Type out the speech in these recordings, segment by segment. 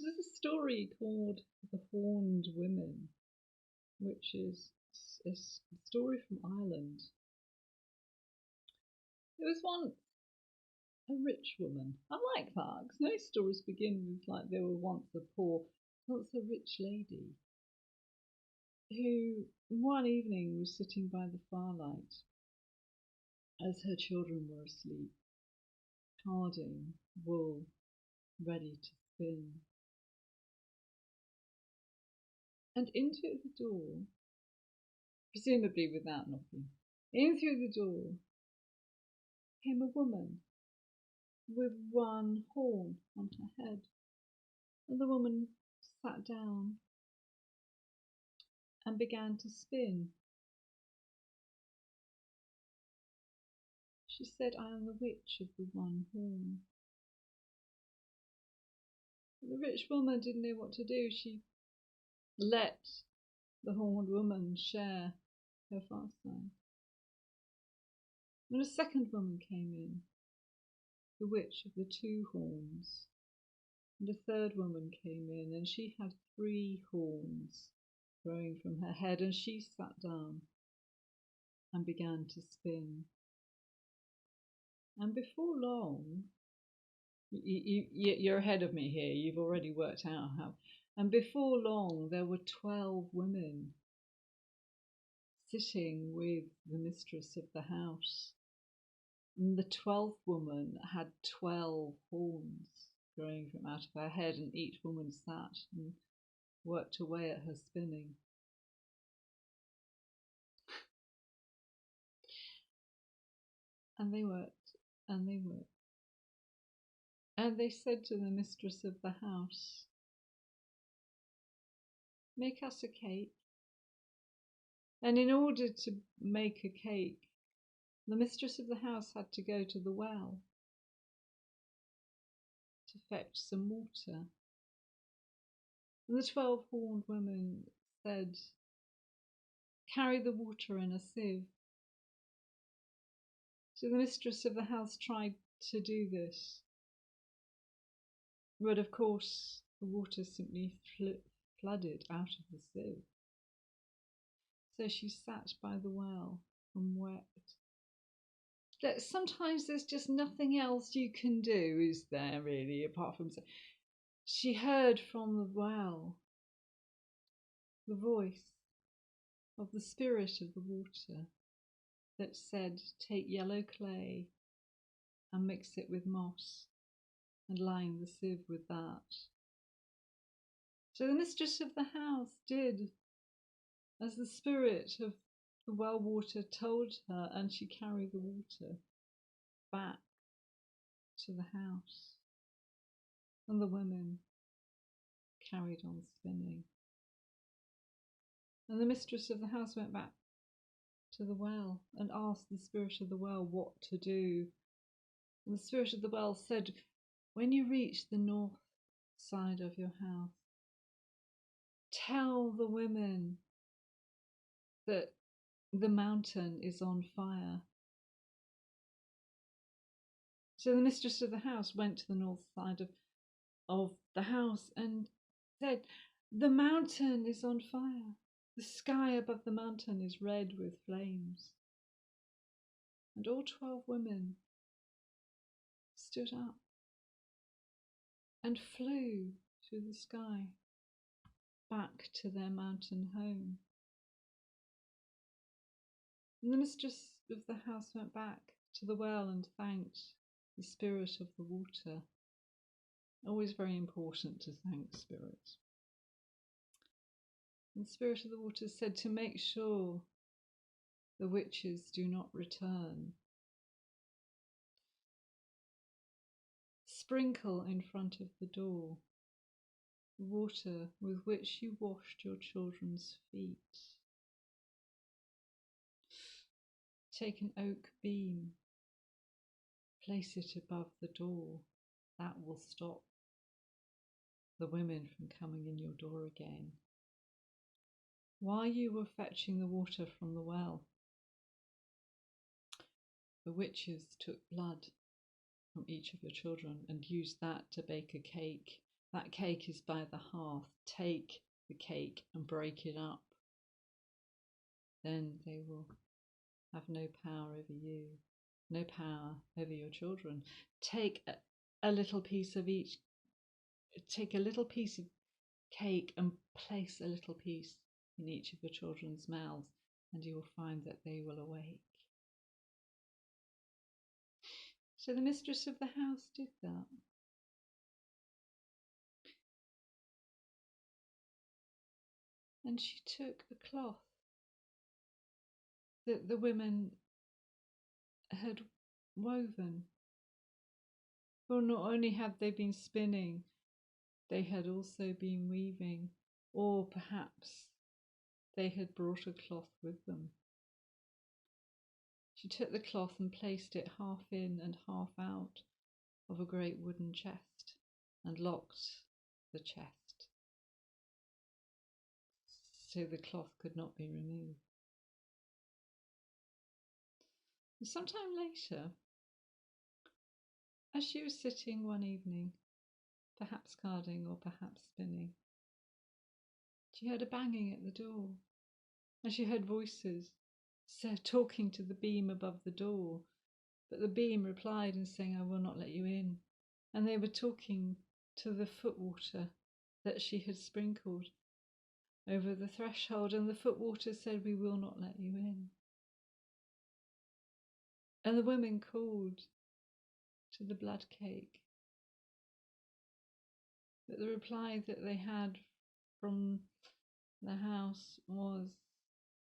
There's a story called The Horned Women, which is a story from Ireland. There was once a rich woman. I like that because most stories begin with like there were once a poor, once a rich lady who one evening was sitting by the firelight as her children were asleep, carding wool ready to spin. And in through the door, presumably without knocking, in through the door came a woman with one horn on her head. And the woman sat down and began to spin. She said, "I am the witch of the one horn." The rich woman didn't know what to do. She let the horned woman share her fireside. When a second woman came in, the witch of the two horns, and a third woman came in, and she had 3 horns growing from her head, and she sat down and began to spin. And before long, you're ahead of me here, you've already worked out how. And before long, there were 12 women sitting with the mistress of the house. And the 12th woman had 12 horns growing from out of her head, and each woman sat and worked away at her spinning. And they worked, and they worked. And they said to the mistress of the house, "Make us a cake." And in order to make a cake, the mistress of the house had to go to the well to fetch some water. And the 12 horned women said, "Carry the water in a sieve." So the mistress of the house tried to do this. But of course, the water simply flooded out of the sieve. So she sat by the well and wept. Sometimes there's just nothing else you can do, is there, really, apart from say. She heard from the well the voice of the spirit of the water that said, "Take yellow clay and mix it with moss and line the sieve with that." So the mistress of the house did as the spirit of the well water told her, and she carried the water back to the house. And the women carried on spinning. And the mistress of the house went back to the well and asked the spirit of the well what to do. And the spirit of the well said, "When you reach the north side of your house, tell the women that the mountain is on fire." So the mistress of the house went to the north side of the house and said, "The mountain is on fire. The sky above the mountain is red with flames." And all 12 women stood up and flew through the sky back to their mountain home. And the mistress of the house went back to the well and thanked the spirit of the water. Always very important to thank spirits. And the spirit of the water said to make sure the witches do not return, sprinkle in front of the door the water with which you washed your children's feet. Take an oak beam, place it above the door. That will stop the women from coming in your door again. While you were fetching the water from the well, the witches took blood from each of your children and used that to bake a cake That cake is by the hearth. Take the cake and break it up. Then they will have no power over you, no power over your children. Take a little piece of each. Take a little piece of cake and place a little piece in each of your children's mouths, and you will find that they will awake. So the mistress of the house did that. And she took a cloth that the women had woven. For not only had they been spinning, they had also been weaving, or perhaps they had brought a cloth with them. She took the cloth and placed it half in and half out of a great wooden chest, and locked the chest so the cloth could not be removed. Sometime later, as she was sitting one evening, perhaps carding or perhaps spinning, she heard a banging at the door, and she heard voices talking to the beam above the door. But the beam replied and saying, "I will not let you in." And they were talking to the footwater that she had sprinkled over the threshold, and the footwater said, "We will not let you in." And the women called to the blood cake, but the reply that they had from the house was,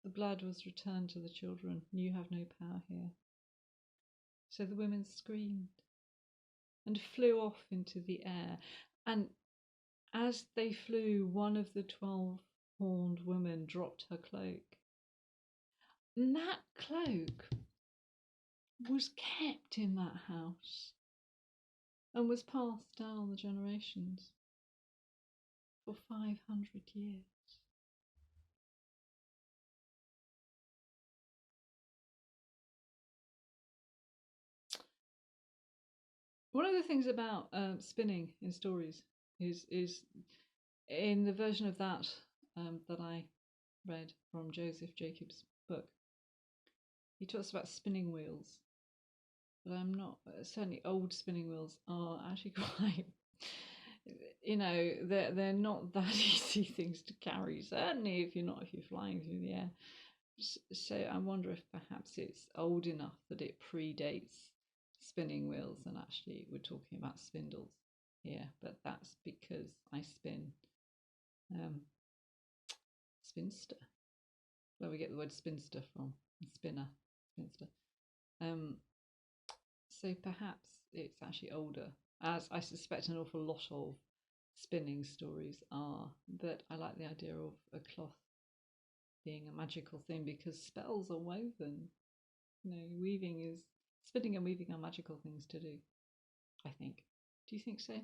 "The blood was returned to the children. You have no power here." So the women screamed and flew off into the air. And as they flew, one of the 12 horned women dropped her cloak. And that cloak was kept in that house and was passed down the generations for 500 years. One of the things about spinning in stories is in the version of that that I read from Joseph Jacobs' book, he talks about spinning wheels. But I'm not, certainly old spinning wheels are actually quite, they're not that easy things to carry, certainly if you're flying through the air. So I wonder if perhaps it's old enough that it predates spinning wheels, and actually we're talking about spindles here, but that's because I spin spinster, where we get the word spinster from, spinner, spinster. So perhaps it's actually older, as I suspect an awful lot of spinning stories are, but I like the idea of a cloth being a magical thing because spells are woven. Spinning and weaving are magical things to do, I think. Do you think so?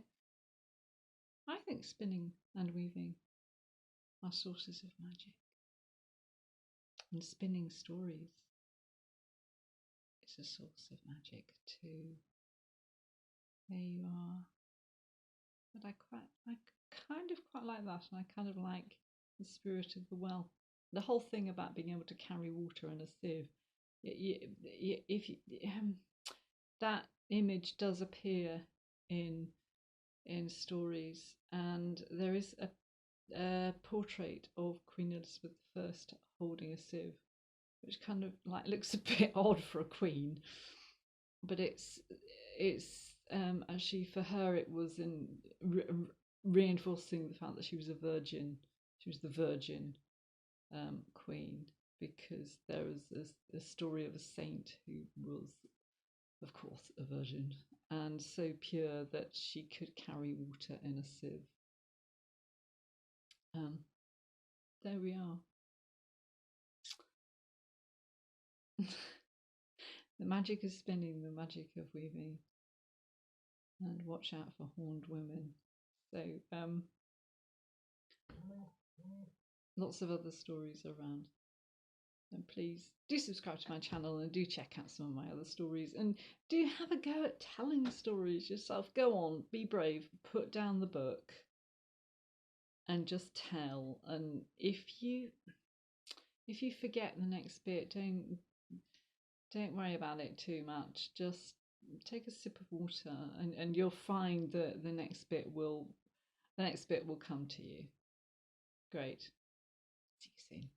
I think spinning and weaving are sources of magic. And spinning stories is a source of magic too. There you are. But I kind of quite like that, and I kind of like the spirit of the well. The whole thing about being able to carry water in a sieve. That image does appear in stories, and there is a portrait of Queen Elizabeth I holding a sieve, which kind of like looks a bit odd for a queen, but it's actually for her it was in reinforcing the fact that she was a virgin. She was the virgin queen, because there was a story of a saint who was, of course, a virgin and so pure that she could carry water in a sieve. There we are. The magic of spinning, the magic of weaving, and watch out for horned women. So lots of other stories around. And please do subscribe to my channel and do check out some of my other stories, and do have a go at telling stories yourself. Go on, be brave, put down the book, and just tell. And if you forget the next bit, don't worry about it too much. Just take a sip of water, and you'll find that the next bit will come to you. Great. See you soon.